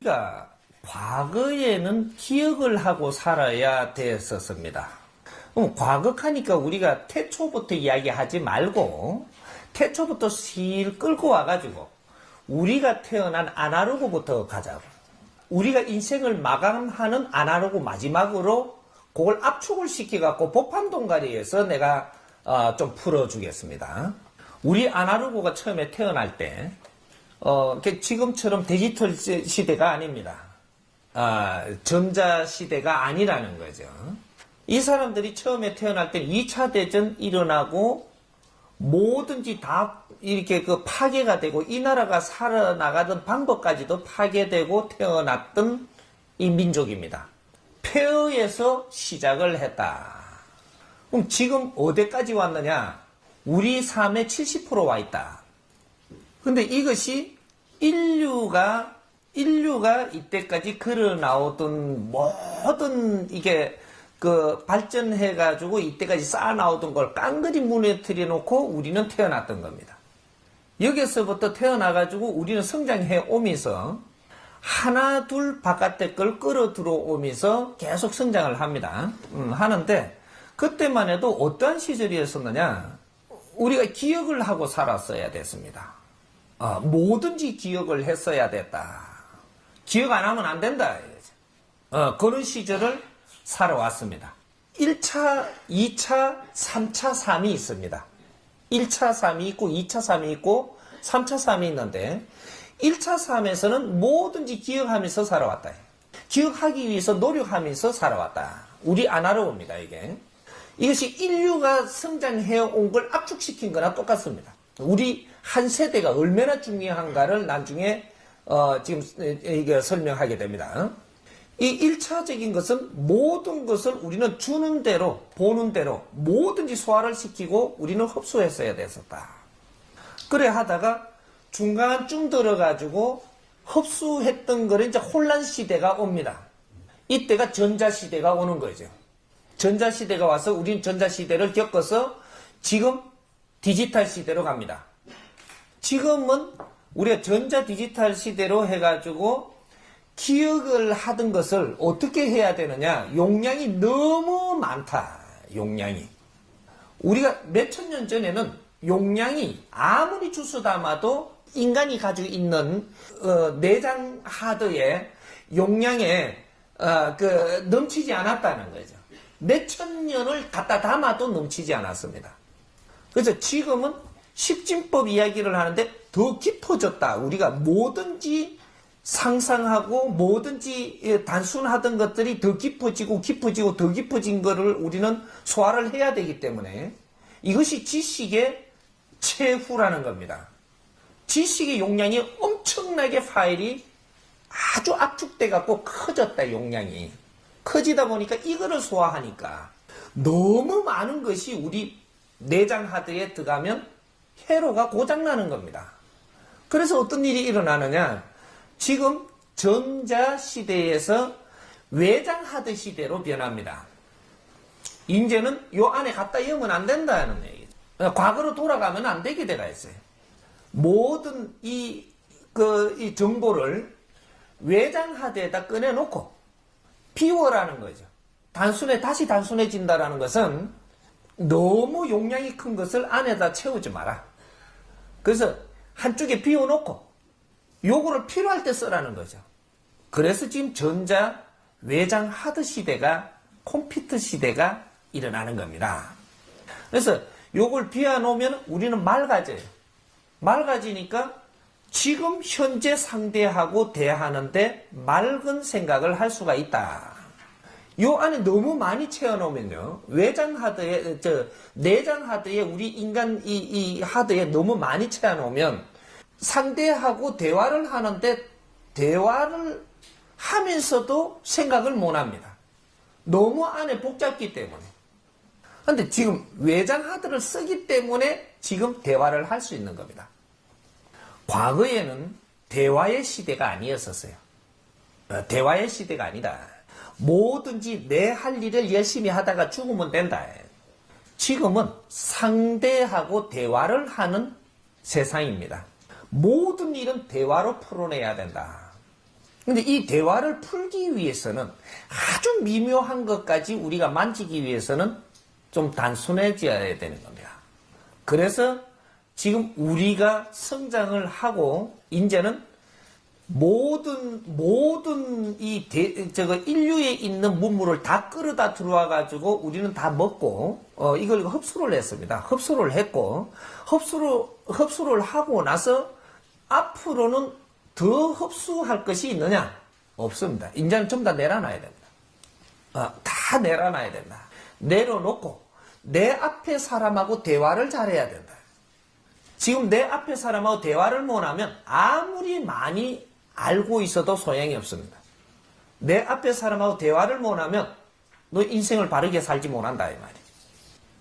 우리가 과거에는 기억을 하고 살아야 됐었습니다. 그럼 과거하니까 우리가 태초부터 이야기하지 말고 태초부터 실 끌고 와가지고 우리가 태어난 아날로그부터 가자고. 우리가 인생을 마감하는 아날로그 마지막으로 그걸 압축을 시켜갖고 복판 동가리에서 내가 좀 풀어주겠습니다. 우리 아날로그가 처음에 태어날 때 지금처럼 디지털 시대가 아닙니다. 전자 시대가 아니라는 거죠. 이 사람들이 처음에 태어날 때 2차 대전 일어나고 뭐든지 다 이렇게 파괴가 되고 이 나라가 살아나가던 방법까지도 파괴되고 태어났던 이 민족입니다. 폐허에서 시작을 했다. 그럼 지금 어디까지 왔느냐? 우리 삶의 70% 와 있다. 근데 이것이 인류가 이때까지 걸어 나오던 모든 이게 발전해가지고 이때까지 쌓아 나오던 걸 깡그리 무너뜨려 놓고 우리는 태어났던 겁니다. 여기서부터 태어나가지고 우리는 성장해 오면서 하나 둘 바깥의 걸 끌어 들어오면서 계속 성장을 합니다. 하는데 그때만 해도 어떠한 시절이었었느냐? 우리가 기억을 하고 살았어야 됐습니다. 뭐든지 기억을 했어야 됐다. 기억 안 하면 안 된다. 그런 시절을 살아왔습니다. 1차, 2차, 3차, 3이 있습니다. 1차, 3이 있고 2차, 3이 있고 3차, 3이 있는데 1차, 3에서는 뭐든지 기억하면서 살아왔다. 기억하기 위해서 노력하면서 살아왔다. 우리 아날로그입니다. 이것이 인류가 성장해온 걸 압축시킨 거나 똑같습니다. 우리 한 세대가 얼마나 중요한가를 나중에 지금 이게 설명하게 됩니다. 이 1차적인 것은 모든 것을 우리는 주는 대로 보는 대로 뭐든지 소화를 시키고 우리는 흡수했어야 됐었다. 그래 하다가 중간쯤 들어가지고 흡수했던 거를 이제 혼란 시대가 옵니다. 이때가 전자 시대가 오는 거죠. 전자 시대가 와서 우리는 전자 시대를 겪어서 지금 디지털 시대로 갑니다. 지금은 우리가 전자 디지털 시대로 해가지고 기억을 하던 것을 어떻게 해야 되느냐? 용량이 너무 많다. 용량이. 우리가 몇천 년 전에는 용량이 아무리 주워 담아도 인간이 가지고 있는 내장 하드의 용량에 넘치지 않았다는 거죠. 몇천 년을 갖다 담아도 넘치지 않았습니다. 그래서 지금은 십진법 이야기를 하는데 더 깊어졌다. 우리가 뭐든지 상상하고 뭐든지 단순하던 것들이 더 깊어지고 더 깊어진 거를 우리는 소화를 해야 되기 때문에 이것이 지식의 최후라는 겁니다. 지식의 용량이 엄청나게 파일이 아주 압축돼 갖고 커졌다. 용량이 커지다 보니까 이거를 소화하니까 너무 많은 것이 우리 내장 하드에 들어가면 회로가 고장나는 겁니다. 그래서 어떤 일이 일어나느냐? 지금 전자 시대에서 외장 하드 시대로 변합니다. 이제는 요 안에 갖다 넣으면 안 된다는 얘기죠. 과거로 돌아가면 안 되게 돼가 있어요. 모든 이 정보를 외장 하드에다 꺼내놓고 비워라는 거죠. 다시 단순해진다라는 것은 너무 용량이 큰 것을 안에다 채우지 마라. 그래서 한쪽에 비워놓고 요거를 필요할 때 쓰라는 거죠. 그래서 지금 전자 외장 하드 시대가 컴퓨터 시대가 일어나는 겁니다. 그래서 요걸 비워놓으면 우리는 맑아져요. 맑아지니까 지금 현재 상대하고 대하는데 맑은 생각을 할 수가 있다. 요 안에 너무 많이 채워놓으면요, 외장 하드에, 내장 하드에 우리 인간 이 하드에 너무 많이 채워놓으면 상대하고 대화를 하는데 대화를 하면서도 생각을 못 합니다. 너무 안에 복잡기 때문에. 근데 지금 외장 하드를 쓰기 때문에 지금 대화를 할 수 있는 겁니다. 과거에는 대화의 시대가 아니었었어요. 대화의 시대가 아니다. 뭐든지 내 할 일을 열심히 하다가 죽으면 된다. 지금은 상대하고 대화를 하는 세상입니다. 모든 일은 대화로 풀어내야 된다. 근데 이 대화를 풀기 위해서는 아주 미묘한 것까지 우리가 만지기 위해서는 좀 단순해져야 되는 겁니다. 그래서 지금 우리가 성장을 하고 이제는 모든 인류에 있는 문물을 다 끌어다 들어와 가지고 우리는 다 먹고 이걸 흡수를 했습니다. 흡수를 했고 흡수를 하고 나서 앞으로는 더 흡수할 것이 있느냐? 없습니다. 이제는 전부 다 내려놔야 됩니다. 다 내려놔야 된다. 내려놓고 내 앞에 사람하고 대화를 잘해야 된다. 지금 내 앞에 사람하고 대화를 못하면 아무리 많이 알고 있어도 소용이 없습니다. 내 앞에 사람하고 대화를 못하면 너 인생을 바르게 살지 못한다 이 말이죠.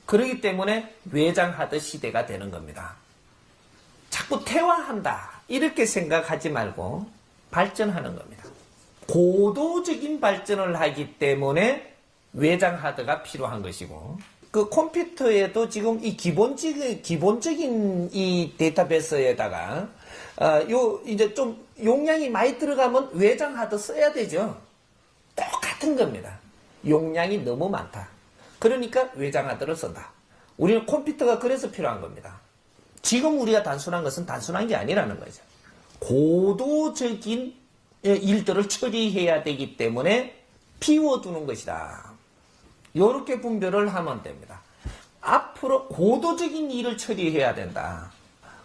그렇기 때문에 외장하드 시대가 되는 겁니다. 자꾸 퇴화한다 이렇게 생각하지 말고 발전하는 겁니다. 고도적인 발전을 하기 때문에 외장하드가 필요한 것이고 그 컴퓨터에도 지금 이 기본적인 이 데이터베이스에다가 이제 좀 용량이 많이 들어가면 외장하드 써야 되죠. 똑같은 겁니다. 용량이 너무 많다. 그러니까 외장하드를 쓴다. 우리는 컴퓨터가 그래서 필요한 겁니다. 지금 우리가 단순한 것은 단순한 게 아니라는 거죠. 고도적인 일들을 처리해야 되기 때문에 비워두는 것이다. 이렇게 분별을 하면 됩니다. 앞으로 고도적인 일을 처리해야 된다.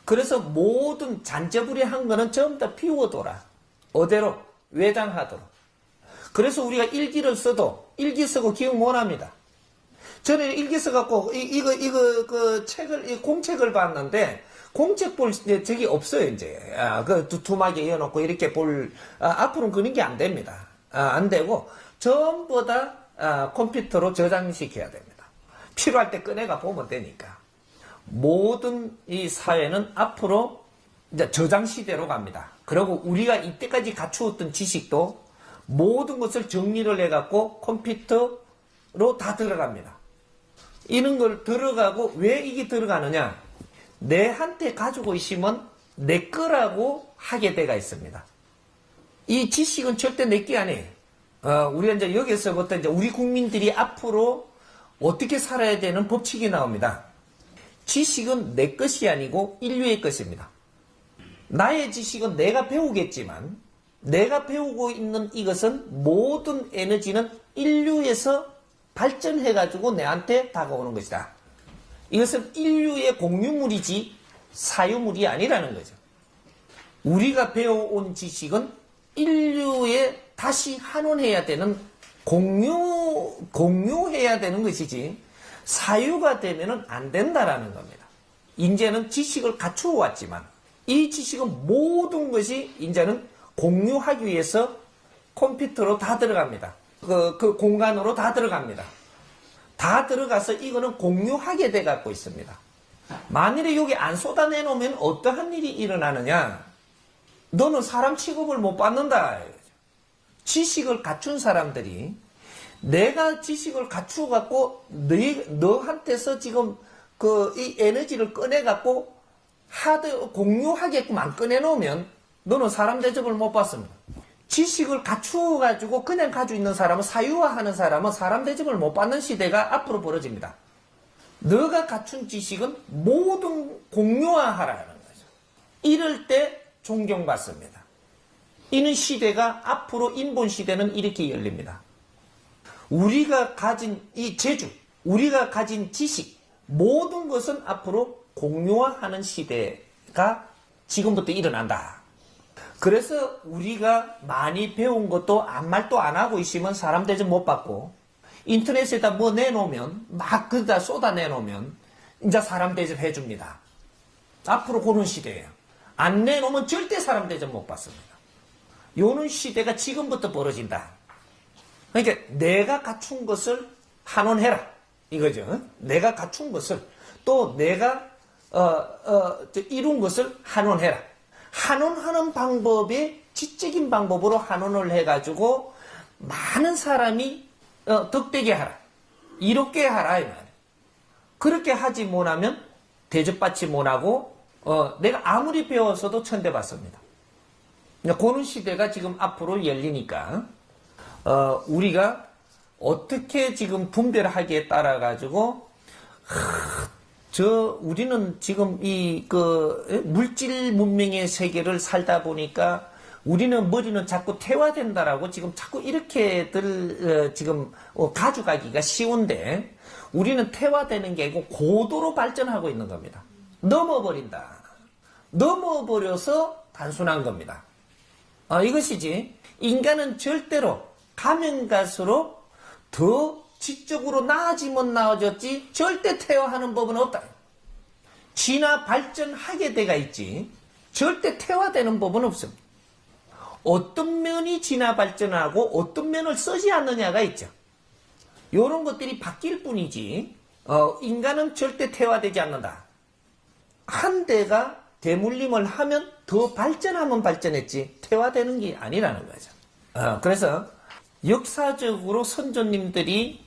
그래서 모든 잔재부리한 거는 전부 다 비워둬라. 어디로? 외장하도록. 그래서 우리가 일기를 써도 일기 쓰고 기억 못합니다. 저는 일기 써갖고 그 책을 공책을 봤는데 공책 볼 적이 없어요 이제. 그 두툼하게 이어놓고 이렇게 볼 앞으로는 그런 게 안 됩니다. 안 되고 전부 다 컴퓨터로 저장시켜야 됩니다. 필요할 때 꺼내가 보면 되니까. 모든 이 사회는 앞으로 이제 저장 시대로 갑니다. 그리고 우리가 이때까지 갖추었던 지식도 모든 것을 정리를 해갖고 컴퓨터로 다 들어갑니다. 이런 걸 들어가고 왜 이게 들어가느냐? 내한테 가지고 있으면 내 거라고 하게 돼가 있습니다. 이 지식은 절대 내 게 아니에요. 우리가 이제 여기서부터 이제 우리 국민들이 앞으로 어떻게 살아야 되는 법칙이 나옵니다. 지식은 내 것이 아니고 인류의 것입니다. 나의 지식은 내가 배우겠지만 내가 배우고 있는 이것은 모든 에너지는 인류에서 발전해가지고 내한테 다가오는 것이다. 이것은 인류의 공유물이지 사유물이 아니라는 거죠. 우리가 배워온 지식은 인류에 다시 환원해야 되는 공유해야 되는 것이지 사유가 되면은 안 된다라는 겁니다. 이제는 지식을 갖추어 왔지만 이 지식은 모든 것이 이제는 공유하기 위해서 컴퓨터로 다 들어갑니다. 그 공간으로 다 들어갑니다. 다 들어가서 이거는 공유하게 돼 갖고 있습니다. 만일에 여기 안 쏟아내 놓으면 어떠한 일이 일어나느냐? 너는 사람 취급을 못 받는다. 지식을 갖춘 사람들이 내가 지식을 갖추어 갖고 너한테서 지금 이 에너지를 꺼내 갖고 공유하게끔 안 꺼내 놓으면 너는 사람 대접을 못 받습니다. 지식을 갖추어 가지고 그냥 가지고 있는 사람은 사유화하는 사람은 사람 대접을 못 받는 시대가 앞으로 벌어집니다. 너가 갖춘 지식은 모든 공유화하라는 거죠. 이럴 때 존경받습니다. 이는 시대가 앞으로 인본 시대는 이렇게 열립니다. 우리가 가진 이 재주, 우리가 가진 지식, 모든 것은 앞으로 공유화하는 시대가 지금부터 일어난다. 그래서 우리가 많이 배운 것도 아무 말도 안 하고 있으면 사람 대접 못 받고 인터넷에다 뭐 내놓으면 막 그다 쏟아내놓으면 이제 사람 대접 해줍니다. 앞으로 그런 시대예요. 안 내놓으면 절대 사람 대접 못 받습니다. 요런 시대가 지금부터 벌어진다. 그러니까 내가 갖춘 것을 환원해라 이거죠. 내가 갖춘 것을 또 내가 이룬 것을 환원해라. 환원하는 방법이 지적인 방법으로 환원을 해가지고 많은 사람이 덕되게 하라. 이롭게 하라 이 말이에요. 그렇게 하지 못하면 대접받지 못하고 내가 아무리 배웠어도 천대받습니다. 그런 시대가 지금 앞으로 열리니까 우리가 어떻게 지금 분별하기에 따라 가지고 우리는 지금 물질 문명의 세계를 살다 보니까 우리는 머리는 자꾸 퇴화된다라고 지금 자꾸 이렇게들 지금 가져가기가 쉬운데, 우리는 퇴화되는 게 아니고 고도로 발전하고 있는 겁니다. 넘어버린다. 넘어버려서 단순한 겁니다. 이것이지, 인간은 절대로 가면 갈수록 더 지적으로 나아지면 나아졌지 절대 퇴화하는 법은 없다. 진화 발전하게 돼가 있지 절대 퇴화되는 법은 없습니다. 어떤 면이 진화 발전하고 어떤 면을 쓰지 않느냐가 있죠. 이런 것들이 바뀔 뿐이지 인간은 절대 퇴화되지 않는다. 한 대가 대물림을 하면 더 발전하면 발전했지 퇴화되는 게 아니라는 거죠. 그래서 역사적으로 선조님들이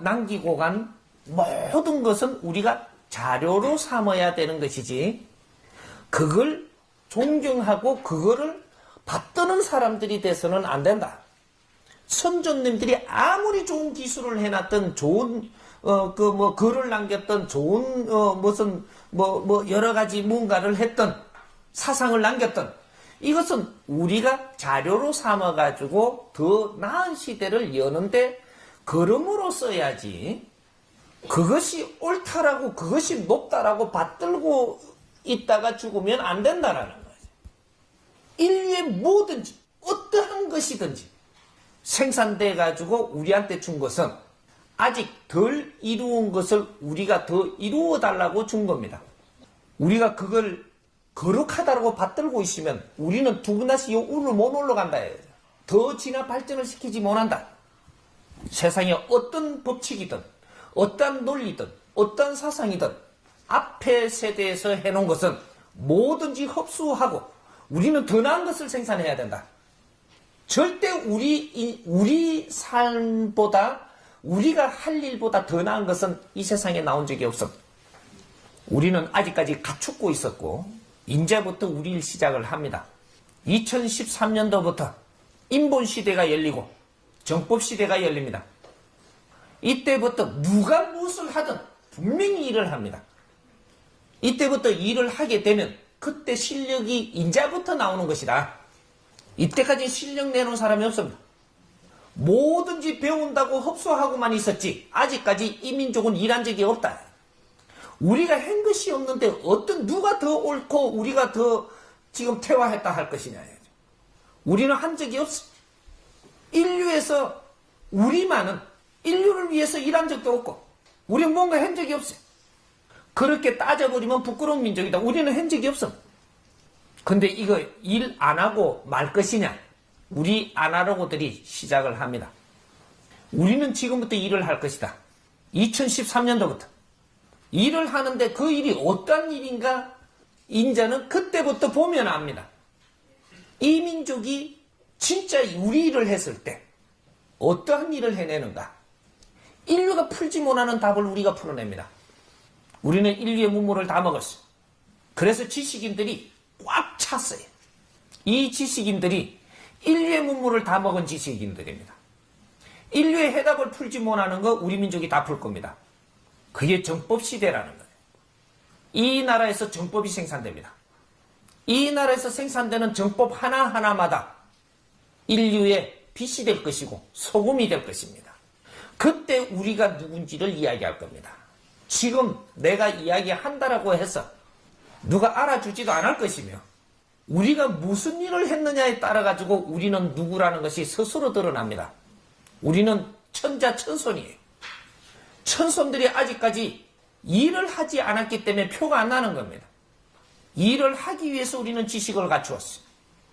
남기고 간 모든 것은 우리가 자료로 삼아야 되는 것이지, 그걸 존경하고 그거를 받드는 사람들이 돼서는 안 된다. 선조님들이 아무리 좋은 기술을 해놨던, 좋은 글을 남겼던, 좋은 여러 가지 뭔가를 했던, 사상을 남겼던, 이것은 우리가 자료로 삼아가지고 더 나은 시대를 여는데 걸음으로 써야지, 그것이 옳다라고 그것이 높다라고 받들고 있다가 죽으면 안 된다라는 거죠. 인류의 뭐든지 어떠한 것이든지 생산돼 가지고 우리한테 준 것은 아직 덜 이루은 것을 우리가 더 이루어 달라고 준 겁니다. 우리가 그걸 거룩하다고 받들고 있으면 우리는 두근다시 요 우를 못 올라간다. 더 진화 발전을 시키지 못한다. 세상에 어떤 법칙이든 어떤 논리든 어떤 사상이든 앞에 세대에서 해놓은 것은 뭐든지 흡수하고 우리는 더 나은 것을 생산해야 된다. 절대 우리 삶보다 우리가 할 일보다 더 나은 것은 이 세상에 나온 적이 없음. 우리는 아직까지 갖추고 있었고 이제부터 우리 일 시작을 합니다. 2013년도부터 인본시대가 열리고 정법시대가 열립니다. 이때부터 누가 무엇을 하든 분명히 일을 합니다. 이때부터 일을 하게 되면 그때 실력이 인자부터 나오는 것이다. 이때까지 실력 내놓은 사람이 없습니다. 뭐든지 배운다고 흡수하고만 있었지 아직까지 이 민족은 일한 적이 없다. 우리가 한 것이 없는데 누가 더 옳고 우리가 더 지금 퇴화했다 할 것이냐. 우리는 한 적이 없어. 인류에서 우리만은 인류를 위해서 일한 적도 없고 우리는 뭔가 한 적이 없어요. 그렇게 따져버리면 부끄러운 민족이다. 우리는 한 적이 없어. 근데 이거 일 안 하고 말 것이냐? 우리 아날로그들이 시작을 합니다. 우리는 지금부터 일을 할 것이다. 2013년도부터 일을 하는데 그 일이 어떤 일인가 인자는 그때부터 보면 압니다. 이 민족이 진짜 우리 일을 했을 때 어떠한 일을 해내는가? 인류가 풀지 못하는 답을 우리가 풀어냅니다. 우리는 인류의 문물을 다 먹었어요. 그래서 지식인들이 꽉 찼어요. 이 지식인들이 인류의 문물을 다 먹은 지식인들입니다. 인류의 해답을 풀지 못하는 거 우리 민족이 다 풀 겁니다. 그게 정법시대라는 거예요. 이 나라에서 정법이 생산됩니다. 이 나라에서 생산되는 정법 하나하나마다 인류의 빛이 될 것이고 소금이 될 것입니다. 그때 우리가 누군지를 이야기할 겁니다. 지금 내가 이야기한다라고 해서 누가 알아주지도 않을 것이며 우리가 무슨 일을 했느냐에 따라 가지고 우리는 누구라는 것이 스스로 드러납니다. 우리는 천자천손이에요. 천손들이 아직까지 일을 하지 않았기 때문에 표가 안 나는 겁니다. 일을 하기 위해서 우리는 지식을 갖추었어요.